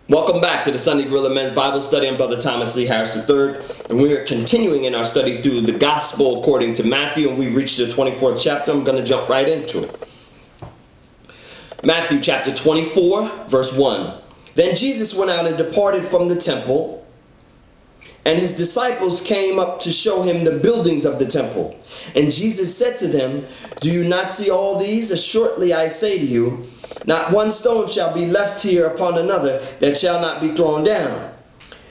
Welcome back to the Sunday Gorilla Men's Bible Study. I'm Brother Thomas Lee Harris III, and we are continuing in our study through the Gospel according to Matthew, and we've reached the 24th chapter. I'm going to jump right into it. Matthew chapter 24, verse 1. Then Jesus went out and departed from the temple, and his disciples came up to show him the buildings of the temple. And Jesus said to them, "Do you not see all these? Assuredly I say to you, not one stone shall be left here upon another that shall not be thrown down."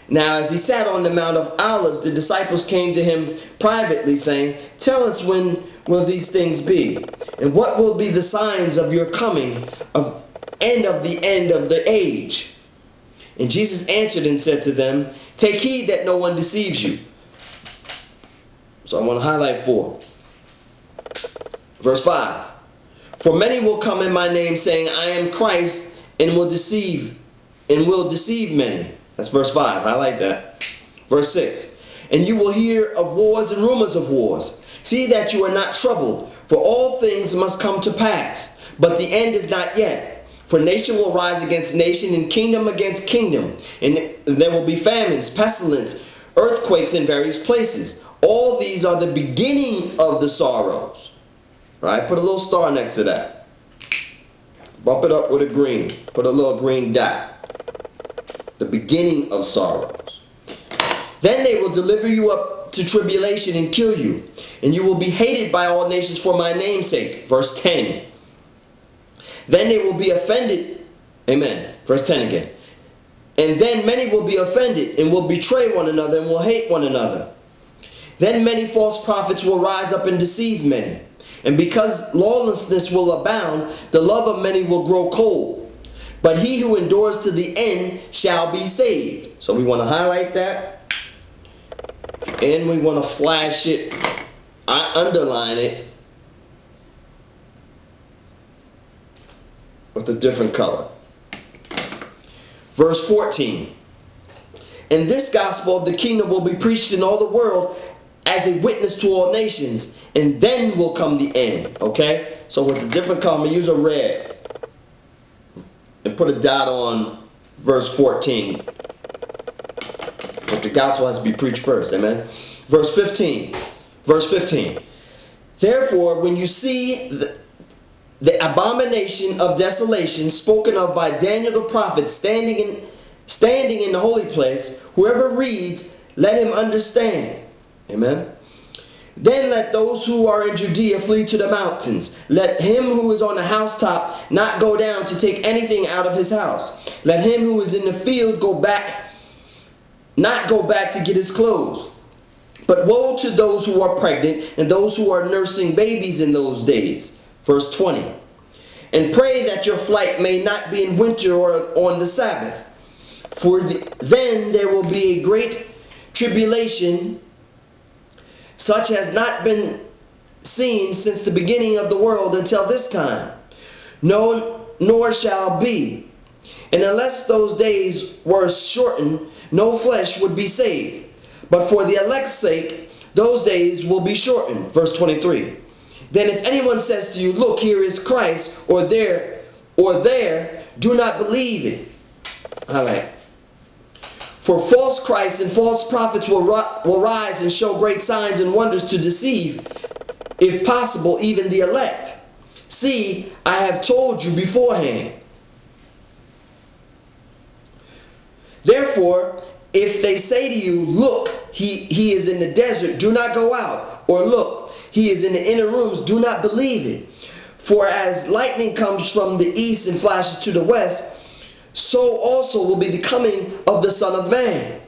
Now as he sat on the Mount of Olives, the disciples came to him privately, saying, "Tell us, when will these things be? And what will be the signs of your coming and of the end of the age?" And Jesus answered and said to them, "Take heed that no one deceives you." So I want to highlight 4. Verse 5. "For many will come in my name, saying, I am Christ, and will deceive many." That's verse 5. Highlight that. Verse 6. "And you will hear of wars and rumors of wars. See that you are not troubled, for all things must come to pass, but the end is not yet. For nation will rise against nation, and kingdom against kingdom. And there will be famines, pestilence, earthquakes in various places. All these are the beginning of the sorrows." Right? Put a little star next to that. Bump it up with a green. Put a little green dot. The beginning of sorrows. "Then they will deliver you up to tribulation and kill you, and you will be hated by all nations for my name's sake." Verse 10. "Then they will be offended." Amen. Verse 10 again. "And then many will be offended and will betray one another and will hate one another. Then many false prophets will rise up and deceive many. And because lawlessness will abound, the love of many will grow cold. But he who endures to the end shall be saved." So we want to highlight that. And we want to flash it. I underline it with a different color. Verse 14. "And this gospel of the kingdom will be preached in all the world as a witness to all nations, and then will come the end." Okay? So with a different color, I'm going to use a red and put a dot on verse 14. But the gospel has to be preached first. Amen? Verse 15. Verse 15. "Therefore, when you see the abomination of desolation spoken of by Daniel the prophet standing in the holy place, whoever reads, let him understand." Amen. "Then let those who are in Judea flee to the mountains. Let him who is on the housetop not go down to take anything out of his house. Let him who is in the field not go back to get his clothes. But woe to those who are pregnant and those who are nursing babies in those days." Verse 20. "And pray that your flight may not be in winter or on the Sabbath. For then there will be a great tribulation, such has not been seen since the beginning of the world until this time. No, nor shall be. And unless those days were shortened, no flesh would be saved. But for the elect's sake, those days will be shortened." Verse 23. "Then if anyone says to you, 'Look, here is Christ,' or there, do not believe it." All right. "For false Christs and false prophets will rise and show great signs and wonders to deceive, if possible, even the elect. See, I have told you beforehand. Therefore, if they say to you, 'Look, he is in the desert,' do not go out. Or 'Look, he is in the inner rooms,' do not believe it. For as lightning comes from the east and flashes to the west, so also will be the coming of the Son of Man."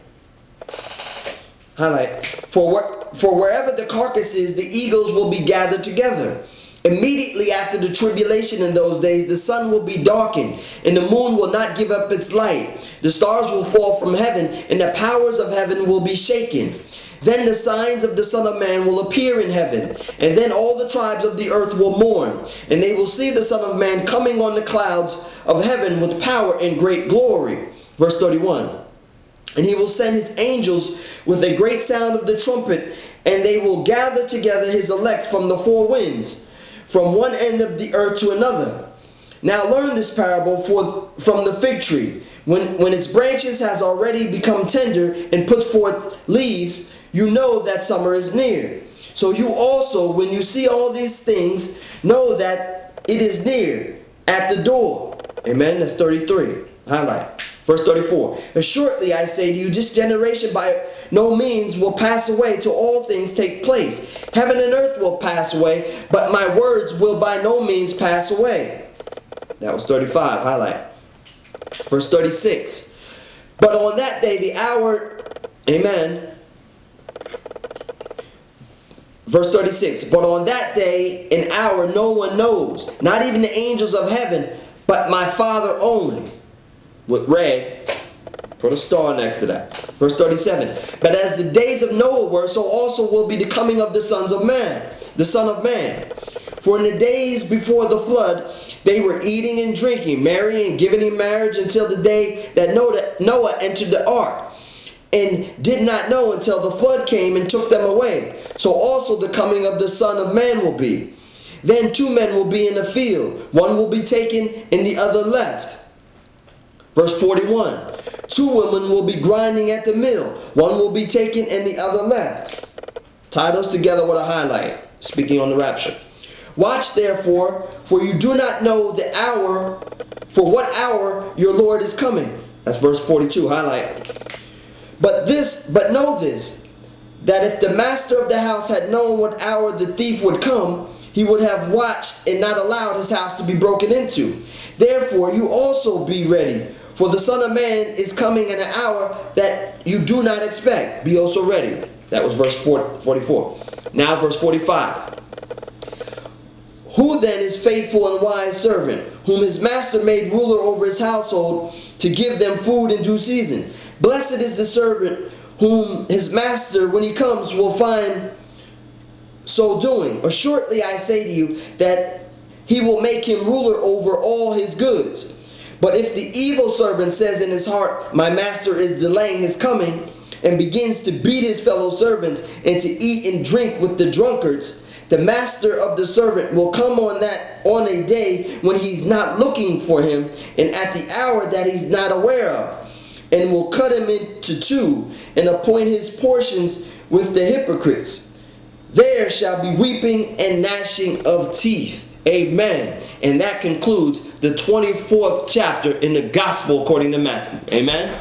Highlight. For wherever the carcass is, the eagles will be gathered together. Immediately after the tribulation in those days, the sun will be darkened, and the moon will not give up its light. The stars will fall from heaven, and the powers of heaven will be shaken. Then the signs of the Son of Man will appear in heaven, and then all the tribes of the earth will mourn, and they will see the Son of Man coming on the clouds of heaven with power and great glory. Verse 31. "And he will send his angels with a great sound of the trumpet, and they will gather together his elect from the four winds, from one end of the earth to another. Now learn this parable from the fig tree. When its branches has already become tender and put forth leaves, you know that summer is near. So you also, when you see all these things, know that it is near, at the door. Amen. That's 33. Highlight. Verse 34. Assuredly I say to you, this generation by no means will pass away till all things take place. Heaven and earth will pass away, but my words will by no means pass away. That was 35. Highlight. Verse 36. But on that day, the hour, amen. Verse 36. But on that day, an hour, no one knows, not even the angels of heaven, but my Father only. With red, put a star next to that. Verse 37. But as the days of Noah were, so also will be the coming of the sons of man, the Son of Man. For in the days before the flood, they were eating and drinking, marrying and giving in marriage until the day that Noah entered the ark, and did not know until the flood came and took them away. So also the coming of the Son of Man will be. Then two men will be in the field, one will be taken and the other left. Verse 41. Two women will be grinding at the mill, one will be taken and the other left. Tie those together with a highlight, speaking on the rapture. Watch therefore, for you do not know the hour, for what hour your Lord is coming. That's verse 42, highlight. But know this, that if the master of the house had known what hour the thief would come, he would have watched and not allowed his house to be broken into. Therefore you also be ready, for the Son of Man is coming in an hour that you do not expect. Be also ready. That was verse 44. Now verse 45. Who then is faithful and wise servant, whom his master made ruler over his household, to give them food in due season? Blessed is the servant whom his master, when he comes, will find so doing. Assuredly I say to you that he will make him ruler over all his goods. But if the evil servant says in his heart, my master is delaying his coming, and begins to beat his fellow servants and to eat and drink with the drunkards, the master of the servant will come on a day when he's not looking for him, and at the hour that he's not aware of, and will cut him into two, and appoint his portions with the hypocrites. There shall be weeping and gnashing of teeth. Amen. And that concludes the 24th chapter in the Gospel according to Matthew. Amen.